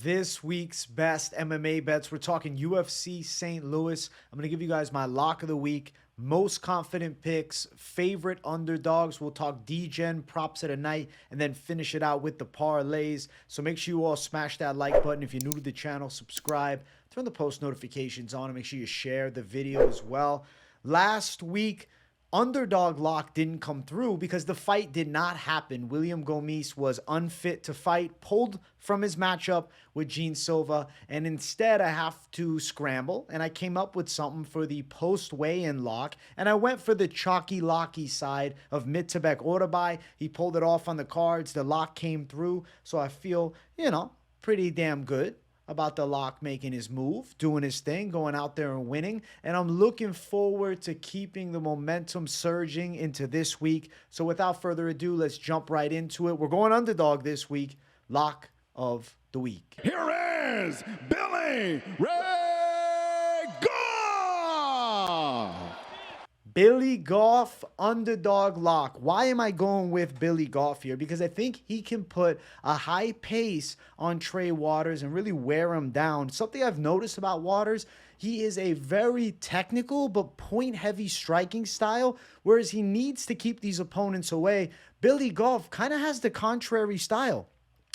this week's best MMA bets. We're talking UFC St. Louis. I'm going to give you guys my lock of the week, most confident picks, favorite underdogs. We'll talk Degen Props of the night and then finish it out with the parlays. So make sure you all smash that like button. If you're new to the channel, subscribe, turn the post notifications on, and make sure you share the video as well. Last week, underdog lock didn't come through because the fight did not happen. William Gomis was unfit to fight, pulled from his matchup with Gene Silva, and instead I have to scramble, and I came up with something for the post weigh-in lock, and I went for the chalky locky side of Mittebek Orbay. He pulled it off on the cards. The lock came through, so I feel, pretty damn good about the lock making his move, doing his thing, going out there and winning. And I'm looking forward to keeping the momentum surging into this week. So without further ado, let's jump right into it. We're going underdog this week. Lock of the week. Here is Billy Ray Goff. Billy Goff, underdog lock. Why am I going with Billy Goff here? Because I think he can put a high pace on Trey Waters and really wear him down. Something I've noticed about Waters, he is a very technical but point-heavy striking style, whereas he needs to keep these opponents away. Billy Goff kind of has the contrary style.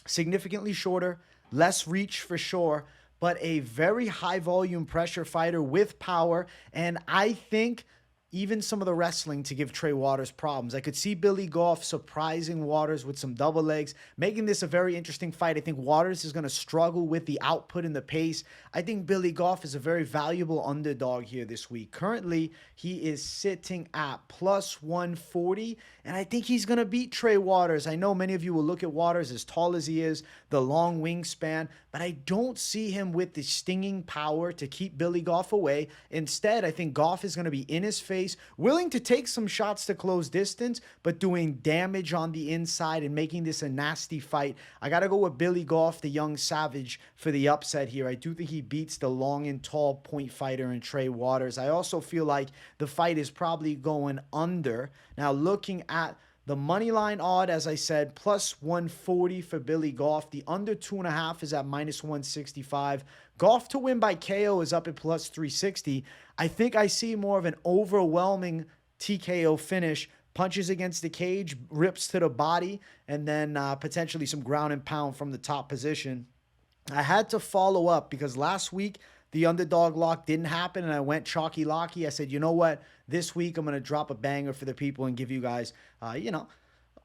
Significantly shorter, less reach for sure, but a very high-volume pressure fighter with power, and I think even some of the wrestling to give Trey Waters problems. I could see Billy Goff surprising Waters with some double legs, making this a very interesting fight. I think Waters is going to struggle with the output and the pace. I think Billy Goff is a very valuable underdog here this week. Currently, he is sitting at plus 140, and I think he's going to beat Trey Waters. I know many of you will look at Waters as tall as he is, the long wingspan, but I don't see him with the stinging power to keep Billy Goff away. Instead, I think Goff is going to be in his face, willing to take some shots to close distance, but doing damage on the inside and making this a nasty fight. I got to go with Billy Goff, the young savage, for the upset here. I do think he beats the long and tall point fighter in Trey Waters. I also feel like the fight is probably going under. Now, looking at the money line odd, as I said, plus 140 for Billy Goff. The under 2.5 is at minus 165. Goff to win by KO is up at plus 360. I think I see more of an overwhelming TKO finish. Punches against the cage, rips to the body, and then potentially some ground and pound from the top position. I had to follow up because last week the underdog lock didn't happen and I went chalky locky. I said, you know what? This week I'm going to drop a banger for the people and give you guys,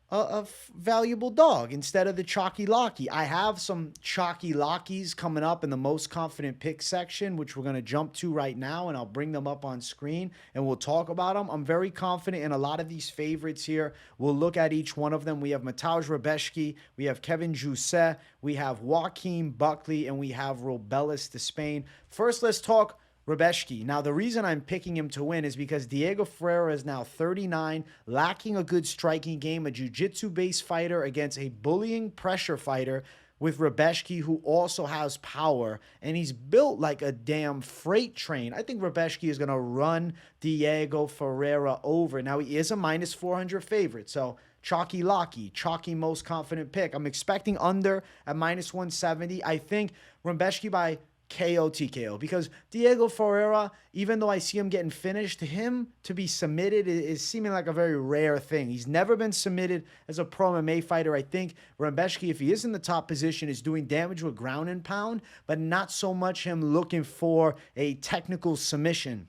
a valuable dog instead of the chalky locky. I have some chalky lockies coming up in the most confident pick section, which we're going to jump to right now, and I'll bring them up on screen and we'll talk about them. I'm very confident in a lot of these favorites here. We'll look at each one of them. We have Mateusz Rebeshki, we have Kevin Jousset, we have Joaquin Buckley, and we have Robelis Despaigne. First, let's talk Rebeshki. Now, the reason I'm picking him to win is because Diego Ferreira is now 39, lacking a good striking game, a jiu-jitsu-based fighter against a bullying pressure fighter with Rebeshki, who also has power, and he's built like a damn freight train. I think Rebeshki is going to run Diego Ferreira over. Now, he is a minus 400 favorite, so chalky locky, chalky most confident pick. I'm expecting under at minus 170. I think Rebeshki by KO TKO, because Diego Ferreira, even though I see him getting finished, him to be submitted is seeming like a very rare thing. He's never been submitted as a pro MMA fighter. I think Rebeshki, if he is in the top position, is doing damage with ground and pound, but not so much him looking for a technical submission.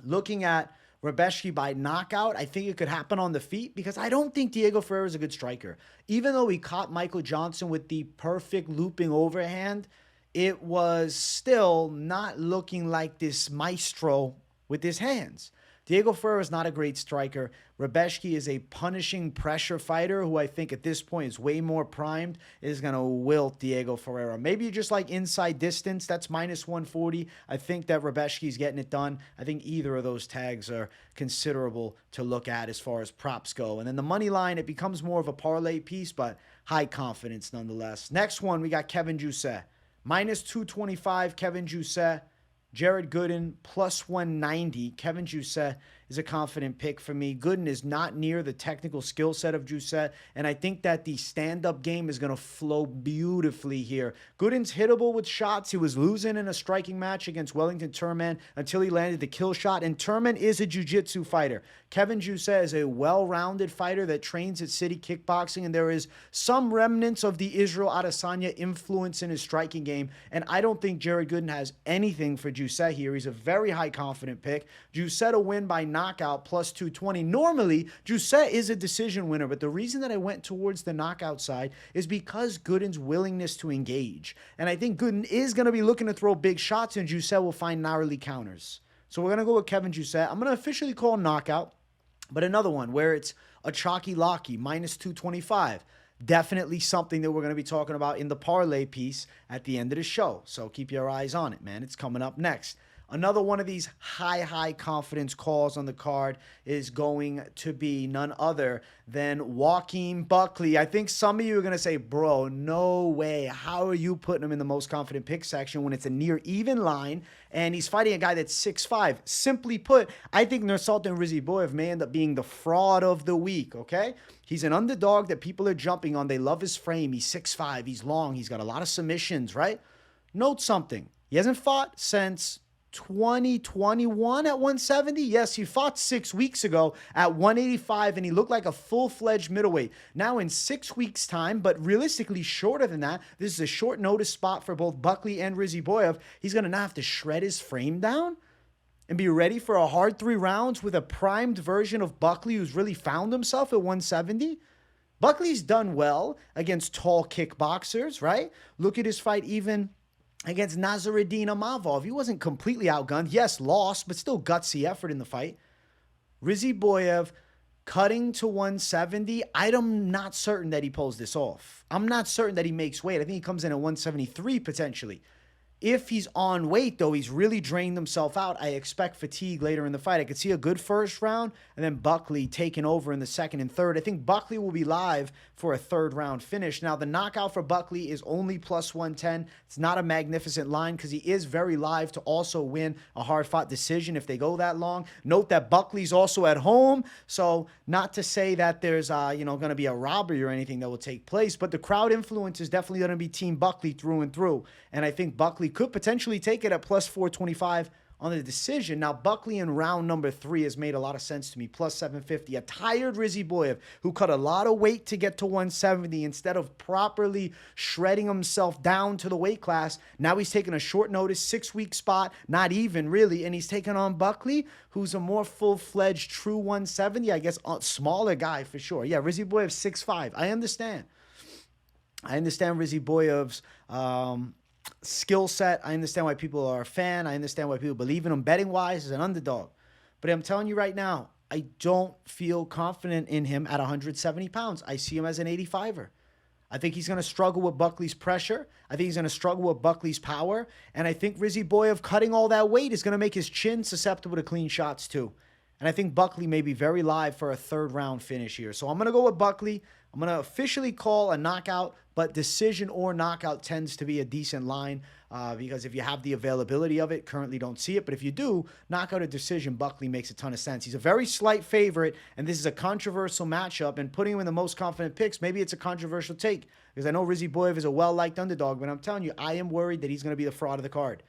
Looking at Rebeshki by knockout, I think it could happen on the feet because I don't think Diego Ferreira is a good striker. Even though he caught Michael Johnson with the perfect looping overhand, it was still not looking like this maestro with his hands. Diego Ferreira is not a great striker. Rebeshki is a punishing pressure fighter who I think at this point is way more primed, is going to wilt Diego Ferreira. Maybe you just like inside distance. That's minus 140. I think that Rebeshki is getting it done. I think either of those tags are considerable to look at as far as props go. And then the money line, it becomes more of a parlay piece, but high confidence nonetheless. Next one, we got Kevin Jousset. Minus 225, Kevin Jousset. Jared Gooden, plus 190. Kevin Jousset is a confident pick for me. Gooden is not near the technical skill set of Jousset, and I think that the stand-up game is going to flow beautifully here. Gooden's hittable with shots. He was losing in a striking match against Wellington Turman until he landed the kill shot, and Turman is a jiu-jitsu fighter. Kevin Jousset is a well-rounded fighter that trains at City Kickboxing, and there is some remnants of the Israel Adesanya influence in his striking game, and I don't think Jared Gooden has anything for Jousset here. He's a very high confident pick. Jousset a win by knockout plus 220. Normally, Jousset is a decision winner, but the reason that I went towards the knockout side is because Gooden's willingness to engage, and I think Gooden is going to be looking to throw big shots, and Jousset will find gnarly counters. So we're going to go with Kevin Jousset. I'm going to officially call knockout, but another one where it's a chalky locky, minus 225. Definitely something that we're going to be talking about in the parlay piece at the end of the show. So keep your eyes on it, man. It's coming up next. Another one of these high confidence calls on the card is going to be none other than Joaquin Buckley. I think some of you are going to say, bro, no way. How are you putting him in the most confident pick section when it's a near even line and he's fighting a guy that's 6'5"? Simply put, I think Nascimento and Ruiziboev may end up being the fraud of the week, okay? He's an underdog that people are jumping on. They love his frame. He's 6'5", he's long, he's got a lot of submissions, right? Note something. He hasn't fought since 2021 at 170. Yes, he fought 6 weeks ago at 185 and he looked like a full-fledged middleweight. Now in 6 weeks time, but realistically shorter than that, this is a short notice spot for both Buckley and Ruiziboev. He's going to now have to shred his frame down and be ready for a hard 3 rounds with a primed version of Buckley who's really found himself at 170. Buckley's done well against tall kickboxers, right? Look at his fight even against Nasruddin Imavov. He wasn't completely outgunned. Yes, lost, but still gutsy effort in the fight. Ruiziboev cutting to 170. I'm not certain that he pulls this off. I'm not certain that he makes weight. I think he comes in at 173 potentially. If he's on weight, though, he's really drained himself out. I expect fatigue later in the fight. I could see a good first round and then Buckley taking over in the second and third. I think Buckley will be live for a third round finish. Now, the knockout for Buckley is only plus 110. It's not a magnificent line because he is very live to also win a hard-fought decision if they go that long. Note that Buckley's also at home, so not to say that there's going to be a robbery or anything that will take place, but the crowd influence is definitely going to be Team Buckley through and through, and I think Buckley could potentially take it at plus 425 on the decision. Now, Buckley in round number 3 has made a lot of sense to me, plus 750. A tired Ruiziboev who cut a lot of weight to get to 170 instead of properly shredding himself down to the weight class. Now he's taking a short notice, 6-week spot, not even really, and he's taking on Buckley, who's a more full-fledged true 170, I guess, smaller guy for sure. Yeah, Ruiziboev 6'5". I understand Ruiziboev's skill set. I understand why people are a fan. I understand why people believe in him betting wise as an underdog. But I'm telling you right now, I don't feel confident in him at 170 pounds. I see him as an 85er. I think he's going to struggle with Buckley's pressure. I think he's going to struggle with Buckley's power. And I think Ruiziboev cutting all that weight is going to make his chin susceptible to clean shots too. And I think Buckley may be very live for a third round finish here. So I'm going to go with Buckley. I'm going to officially call a knockout, but decision or knockout tends to be a decent line because if you have the availability of it, currently don't see it. But if you do, knockout or decision, Buckley makes a ton of sense. He's a very slight favorite, and this is a controversial matchup. And putting him in the most confident picks, maybe it's a controversial take because I know Ruiziboev is a well-liked underdog, but I'm telling you, I am worried that he's going to be the fraud of the card.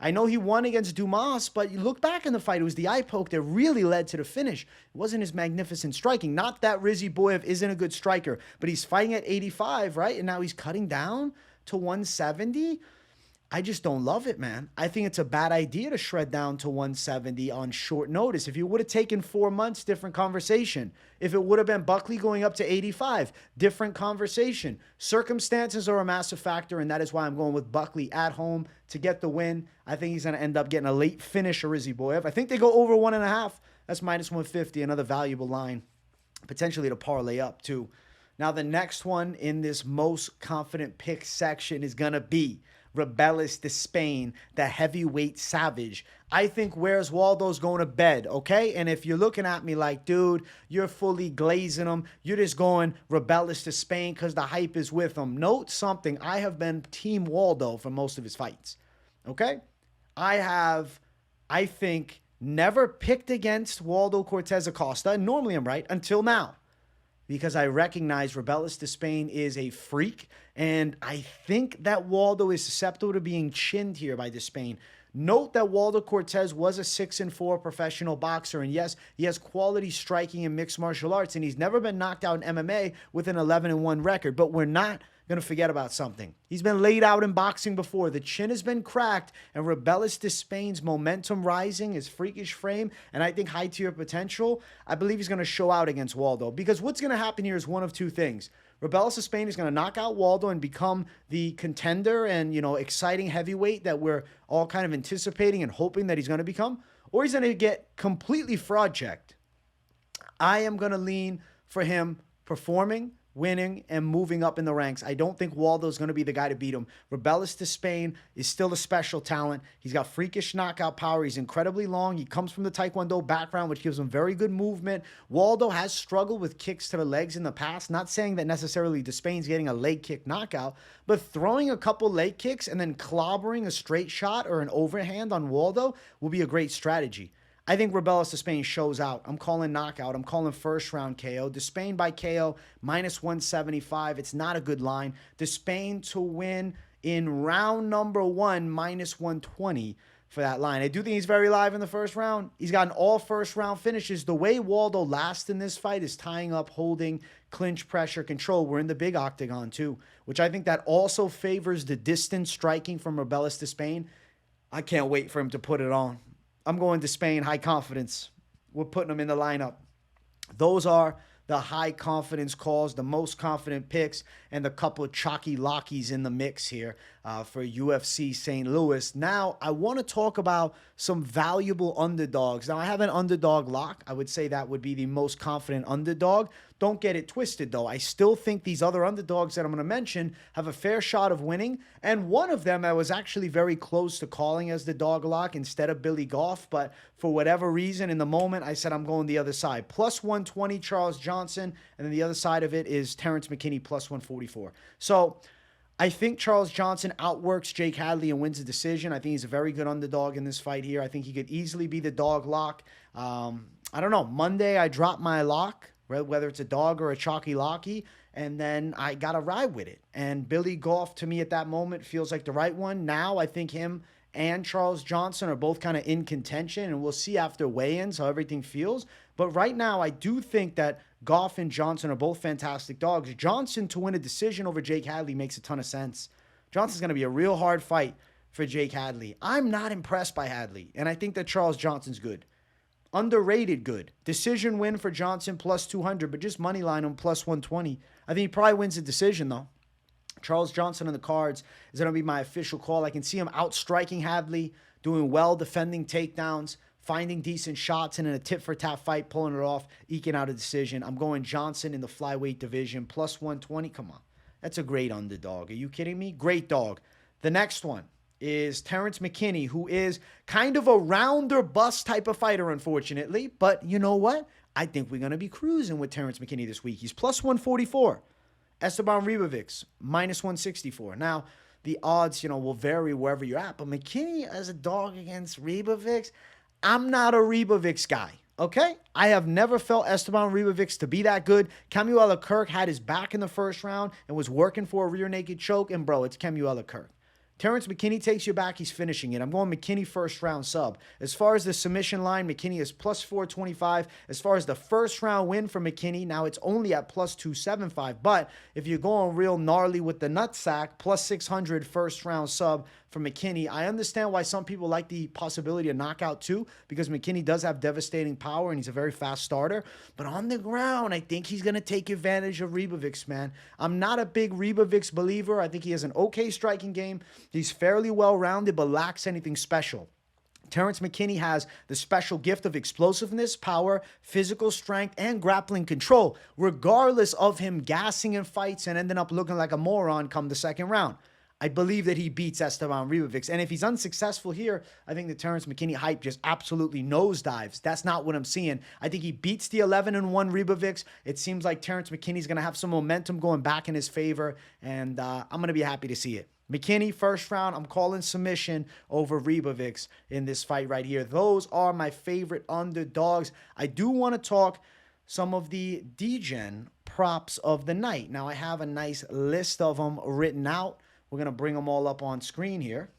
I know he won against Dumas, but you look back in the fight, it was the eye poke that really led to the finish. It wasn't his magnificent striking. Not that Ruiziboev isn't a good striker, but he's fighting at 85, right? And now he's cutting down to 170. I just don't love it, man. I think it's a bad idea to shred down to 170 on short notice. If you would have taken 4 months, different conversation. If it would have been Buckley going up to 85, different conversation. Circumstances are a massive factor, and that is why I'm going with Buckley at home to get the win. I think he's going to end up getting a late finish of Ruiziboev. I think they go over 1.5. That's minus 150, another valuable line. Potentially to parlay up, too. Now, the next one in this most confident pick section is going to be Rebellis Despaigne, the heavyweight savage. I think Where's Waldo's going to bed, okay? And if you're looking at me like, dude, you're fully glazing him, you're just going Rebellis Despaigne because the hype is with him. Note something. I have been Team Waldo for most of his fights, okay? I think, never picked against Waldo Cortes-Acosta, and normally I'm right, until now. Because I recognize Ruiziboev Despaigne is a freak, and I think that Waldo is susceptible to being chinned here by Despaigne. Note that Waldo Cortes was a 6-4 professional boxer, and yes, he has quality striking in mixed martial arts, and he's never been knocked out in MMA with an 11-1 record, but we're not going to forget about something. He's been laid out in boxing before. The chin has been cracked, and Ruiziboev Despaigne's momentum rising, his freakish frame, and I think high-tier potential, I believe he's going to show out against Waldo. Because what's going to happen here is one of two things. Ruiziboev Despaign is going to knock out Waldo and become the contender and, exciting heavyweight that we're all kind of anticipating and hoping that he's going to become, or he's going to get completely fraud-checked. I am going to lean for him performing, winning, and moving up in the ranks. I don't think Waldo's going to be the guy to beat him. Ruiziboev Despaign is still a special talent. He's got freakish knockout power. He's incredibly long. He comes from the Taekwondo background, which gives him very good movement. Waldo has struggled with kicks to the legs in the past. Not saying that necessarily Despaigne's getting a leg kick knockout, but throwing a couple leg kicks and then clobbering a straight shot or an overhand on Waldo will be a great strategy. I think Ruiziboev Despaign shows out. I'm calling knockout. I'm calling first round KO. Despaign by KO, -175. It's not a good line. Despaign to win in round number 1, -120 for that line. I do think he's very live in the first round. He's gotten all first round finishes. The way Waldo lasts in this fight is tying up, holding, clinch, pressure, control. We're in the big octagon too, which I think that also favors the distance striking from Ruiziboev Despaign. I can't wait for him to put it on. I'm going to Spain, high confidence. We're putting them in the lineup. Those are the high confidence calls, the most confident picks, and the couple of chalky lockies in the mix here for UFC St. Louis. Now, I want to talk about some valuable underdogs. Now, I have an underdog lock. I would say that would be the most confident underdog. Don't get it twisted, though. I still think these other underdogs that I'm going to mention have a fair shot of winning. And one of them I was actually very close to calling as the dog lock instead of Billy Goff. But for whatever reason, in the moment, I said I'm going the other side. +120, Charles Johnson. And then the other side of it is Terrence McKinney, +144. So I think Charles Johnson outworks Jake Hadley and wins the decision. I think he's a very good underdog in this fight here. I think he could easily be the dog lock. I don't know. Monday, I dropped my lock, whether it's a dog or a chalky locky, and then I got to ride with it. And Billy Goff, to me at that moment, feels like the right one. Now I think him and Charles Johnson are both kind of in contention, and we'll see after weigh-ins how everything feels. But right now, I do think that Goff and Johnson are both fantastic dogs. Johnson to win a decision over Jake Hadley makes a ton of sense. Johnson's going to be a real hard fight for Jake Hadley. I'm not impressed by Hadley, and I think that Charles Johnson's good. Underrated good. Decision win for Johnson +200, but just money line him +120. I think he probably wins the decision, though. Charles Johnson on the cards is going to be my official call. I can see him outstriking Hadley, doing well, defending takedowns, finding decent shots, and in a tit-for-tat fight, pulling it off, eking out a decision. I'm going Johnson in the flyweight division, +120. Come on. That's a great underdog. Are you kidding me? Great dog. The next one is Terrence McKinney, who is kind of a round-or-bust type of fighter, unfortunately. But you know what? I think we're going to be cruising with Terrence McKinney this week. He's +144. Esteban Ribovics, -164. Now, the odds, will vary wherever you're at. But McKinney as a dog against Ribovics, I'm not a Ribovics guy, okay? I have never felt Esteban Ribovics to be that good. Kemuela Kirk had his back in the first round and was working for a rear naked choke. And, bro, it's Kemuela Kirk. Terrence McKinney takes you back. He's finishing it. I'm going McKinney first round sub. As far as the submission line, McKinney is +425. As far as the first round win for McKinney, now it's only at +275. But if you're going real gnarly with the nutsack, +600 first round sub for McKinney. I understand why some people like the possibility of knockout too, because McKinney does have devastating power and he's a very fast starter. But on the ground, I think he's going to take advantage of Ribovics, man. I'm not a big Ribovics believer. I think he has an okay striking game. He's fairly well-rounded, but lacks anything special. Terrence McKinney has the special gift of explosiveness, power, physical strength, and grappling control, regardless of him gassing in fights and ending up looking like a moron come the second round. I believe that he beats Esteban Ribovics. And if he's unsuccessful here, I think the Terrence McKinney hype just absolutely nosedives. That's not what I'm seeing. I think he beats the 11-1 Ribovics. It seems like Terrence McKinney's going to have some momentum going back in his favor, and I'm going to be happy to see it. McKinney, first round, I'm calling submission over Ruiziboev in this fight right here. Those are my favorite underdogs. I do want to talk some of the Degen props of the night. Now, I have a nice list of them written out. We're going to bring them all up on screen here,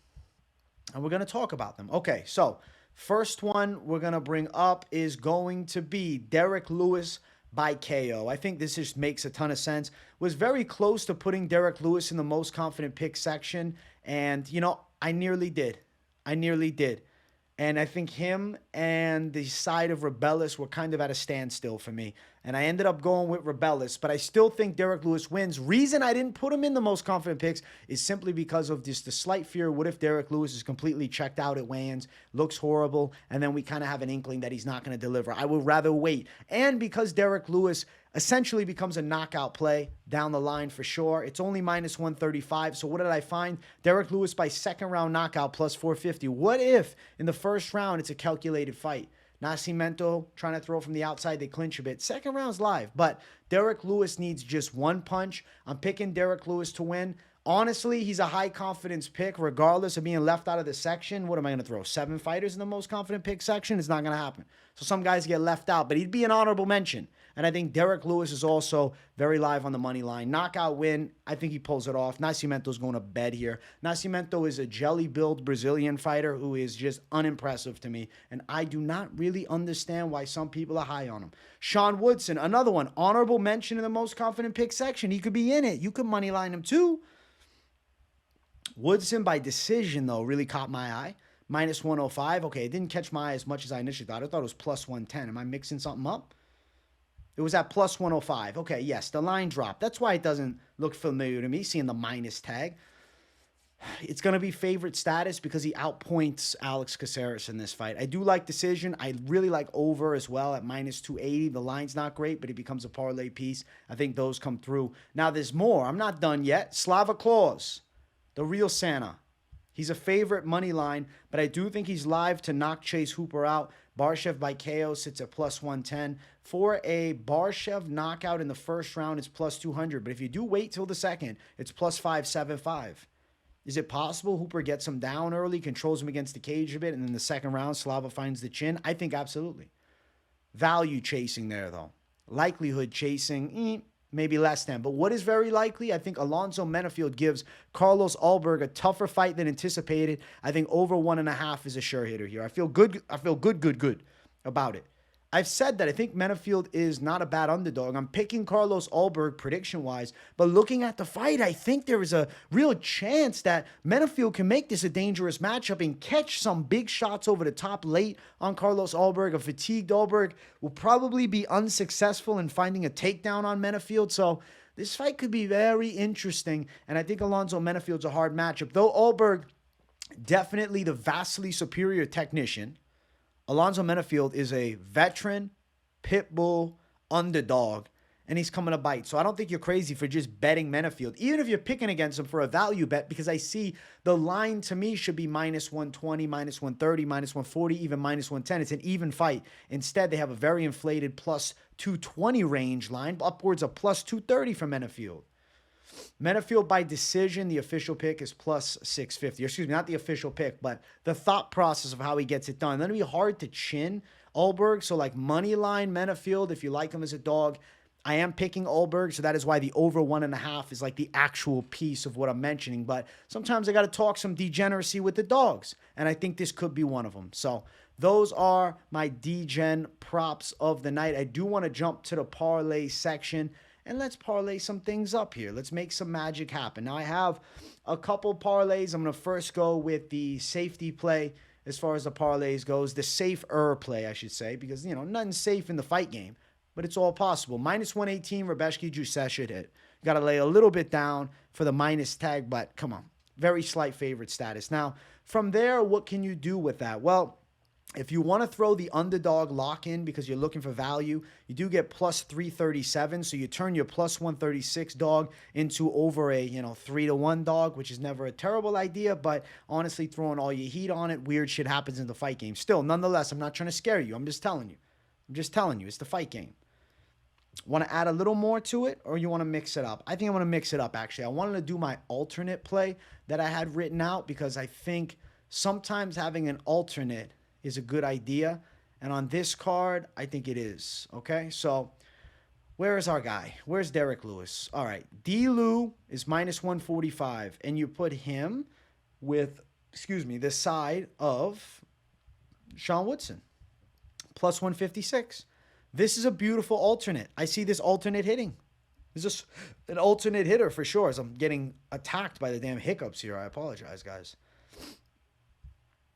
and we're going to talk about them. Okay, so first one we're going to bring up is going to be Derek Lewis by KO. I think this just makes a ton of sense. Was very close to putting Derek Lewis in the most confident pick section, and, you know, I nearly did. And I think him and the side of Rebellis were kind of at a standstill for me. And I ended up going with Rebellis, but I still think Derek Lewis wins. Reason I didn't put him in the most confident picks is simply because of just the slight fear. What if Derek Lewis is completely checked out at weigh-ins, looks horrible, and then we kind of have an inkling that he's not going to deliver? I would rather wait. And because Derek Lewis essentially becomes a knockout play down the line for sure. It's only minus 135. So what did I find? Derek Lewis by second round knockout plus 450. What if in the first round it's a calculated fight? Nascimento trying to throw from the outside, they clinch a bit. Second round's live, but Derek Lewis needs just one punch. I'm picking Derek Lewis to win. Honestly, he's a high confidence pick regardless of being left out of the section. What am I going to throw? 7 fighters in the most confident pick section? It's not going to happen. So some guys get left out, but he'd be an honorable mention. And I think Derek Lewis is also very live on the money line. Knockout win. I think he pulls it off. Nascimento's going to bed here. Nascimento is a jelly-built Brazilian fighter who is just unimpressive to me. And I do not really understand why some people are high on him. Sean Woodson, another one. Honorable mention in the most confident pick section. He could be in it. You could money line him too. Woodson by decision, though, really caught my eye. Minus 105. Okay, it didn't catch my eye as much as I initially thought. I thought it was plus 110. Am I mixing something up? It was at plus 105. Okay, yes, the line dropped. That's why it doesn't look familiar to me, seeing the minus tag. It's going to be favorite status because he outpoints Alex Caceres in this fight. I do like decision. I really like over as well at minus 280. The line's not great, but it becomes a parlay piece. I think those come through. Now, there's more. I'm not done yet. Slava Claus, the real Santa. He's a favorite money line, but I do think he's live to knock Chase Hooper out. Barshev by KO sits at plus 110. For a Barshev knockout in the first round, it's plus 200. But if you do wait till the second, it's plus 575. Is it possible Hooper gets him down early, controls him against the cage a bit, and in the second round, Slava finds the chin? I think absolutely. Value chasing there, though. Likelihood chasing, maybe less than. But what is very likely? I think Alonzo Menifield gives Carlos Ulberg a tougher fight than anticipated. I think over 1.5 is a sure hitter here. I feel good about it. I've said that I think Menifield is not a bad underdog. I'm picking Carlos Ulberg prediction-wise, but looking at the fight, I think there is a real chance that Menifield can make this a dangerous matchup and catch some big shots over the top late on Carlos Ulberg. A fatigued Ulberg will probably be unsuccessful in finding a takedown on Menifield, so this fight could be very interesting, and I think Alonzo Menifield's a hard matchup. Though Ulberg, definitely the vastly superior technician, Alonzo Menifield is a veteran, pit bull, underdog, and he's coming to bite. So I don't think you're crazy for just betting Menifield, even if you're picking against him for a value bet, because I see the line to me should be minus 120, minus 130, minus 140, even minus 110. It's an even fight. Instead, they have a very inflated plus 220 range line, upwards of plus 230 for Menifield. Menifield by decision, the official pick is plus 650. Excuse me, not the official pick, but the thought process of how he gets it done. That'll be hard to chin Ulberg. So like money line Menifield, if you like him as a dog, I am picking Ulberg. So that is why the over 1.5 is like the actual piece of what I'm mentioning. But sometimes I got to talk some degeneracy with the dogs. And I think this could be one of them. So those are my Degen props of the night. I do want to jump to the parlay section. And let's parlay some things up here. Let's make some magic happen. Now, I have a couple parlays. I'm going to first go with the safety play as far as the parlays goes. The safer play, I should say, because, you know, nothing's safe in the fight game, but it's all possible. Minus 118, Rebeshki Juice should hit. You got to lay a little bit down for the minus tag, but come on. Very slight favorite status. Now, from there, what can you do with that? Well, if you want to throw the underdog lock in because you're looking for value, you do get plus 337. So you turn your plus 136 dog into over a 3-1 dog, which is never a terrible idea. But honestly, throwing all your heat on it, weird shit happens in the fight game. Still, nonetheless, I'm not trying to scare you. I'm just telling you. It's the fight game. Want to add a little more to it, or you want to mix it up? I think I want to mix it up, actually. I wanted to do my alternate play that I had written out because I think sometimes having an alternate is a good idea. And on this card, I think it is. Okay, so where is our guy? Where's Derek Lewis? All right, D-Lew is -145, and you put him with, the side of Sean Woodson, +156. This is a beautiful alternate. I see this alternate hitting. This is an alternate hitter for sure, as I'm getting attacked by the damn hiccups here. I apologize, guys.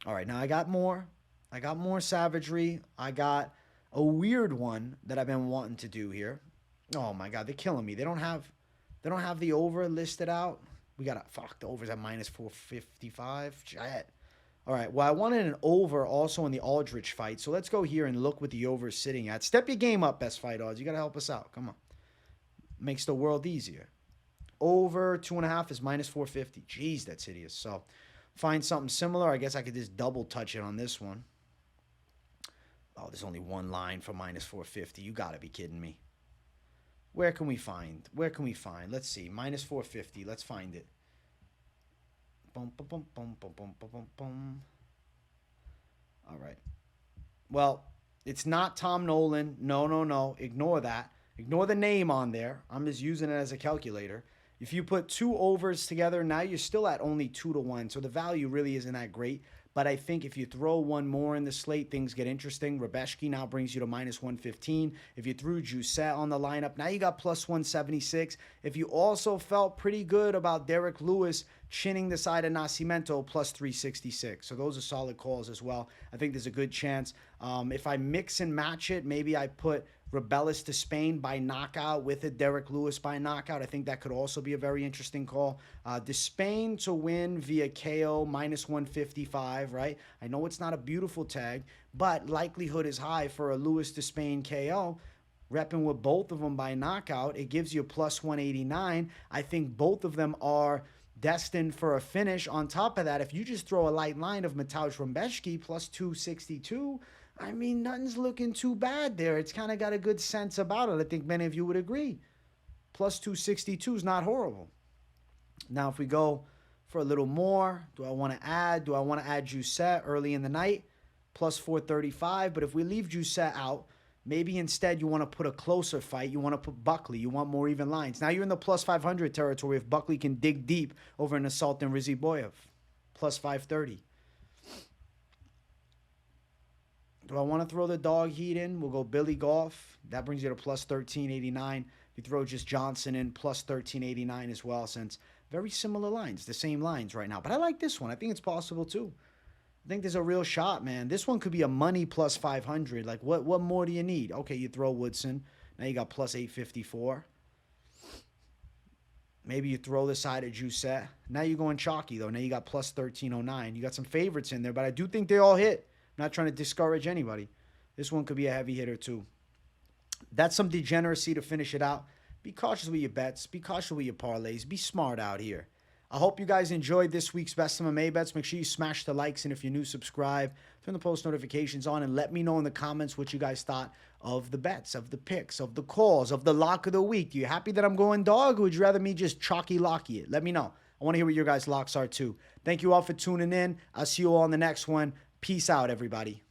All right, now I got more. I got more savagery. I got a weird one that I've been wanting to do here. Oh my God, they're killing me. They don't have the over listed out. We got the over's at -455. Shit. All right, well, I wanted an over also in the Aldrich fight. So let's go here and look what the over is sitting at. Step your game up, Best Fight Odds. You got to help us out. Come on. Makes the world easier. Over 2.5 is -450. Jeez, that's hideous. So find something similar. I guess I could just double touch it on this one. Oh, there's only one line for -450. You got to be kidding me. Where can we find? Let's see. -450. Let's find it. Boom, boom, boom, boom, boom, boom, boom, boom. All right. Well, it's not Tom Nolan. No. Ignore that. Ignore the name on there. I'm just using it as a calculator. If you put two overs together, now you're still at only 2-1. So the value really isn't that great. But I think if you throw one more in the slate, things get interesting. Ruiziboev now brings you to -115. If you threw Giuseppe on the lineup, now you got +176. If you also felt pretty good about Derek Lewis chinning the side of Nascimento, +366. So those are solid calls as well. I think there's a good chance. If I mix and match it, maybe I put Rebellis to Spain by knockout with a Derek Lewis by knockout. I think that could also be a very interesting call. Despaigne to win via KO, -155, right? I know it's not a beautiful tag, but likelihood is high for a Lewis Despaigne KO. Repping with both of them by knockout, it gives you +189. I think both of them are destined for a finish. On top of that, if you just throw a light line of Mateusz Rebecki, +262, I mean, nothing's looking too bad there. It's kind of got a good sense about it. I think many of you would agree. +262 is not horrible. Now, if we go for a little more, do I want to add Giuseppe early in the night? +435. But if we leave Giuseppe out, maybe instead you want to put a closer fight. You want to put Buckley. You want more even lines. Now you're in the +500 territory if Buckley can dig deep over an assault in Ruiziboev. +530. Do I want to throw the dog heat in? We'll go Billy Goff. That brings you to +1389. You throw just Johnson in, +1389 as well, since very similar lines, the same lines right now. But I like this one. I think it's possible too. I think there's a real shot, man. This one could be a money +500. Like, what more do you need? Okay, you throw Woodson. Now you got +854. Maybe you throw the side of Giuseppe. Now you're going chalky, though. Now you got +1309. You got some favorites in there, but I do think they all hit. I'm not trying to discourage anybody. This one could be a heavy hitter too. That's some degeneracy to finish it out. Be cautious with your bets. Be cautious with your parlays. Be smart out here. I hope you guys enjoyed this week's Best MMA Bets. Make sure you smash the likes, and if you're new, subscribe. Turn the post notifications on, and let me know in the comments what you guys thought of the bets, of the picks, of the calls, of the lock of the week. You happy that I'm going dog, or would you rather me just chalky-locky it? Let me know. I want to hear what your guys' locks are too. Thank you all for tuning in. I'll see you all on the next one. Peace out, everybody.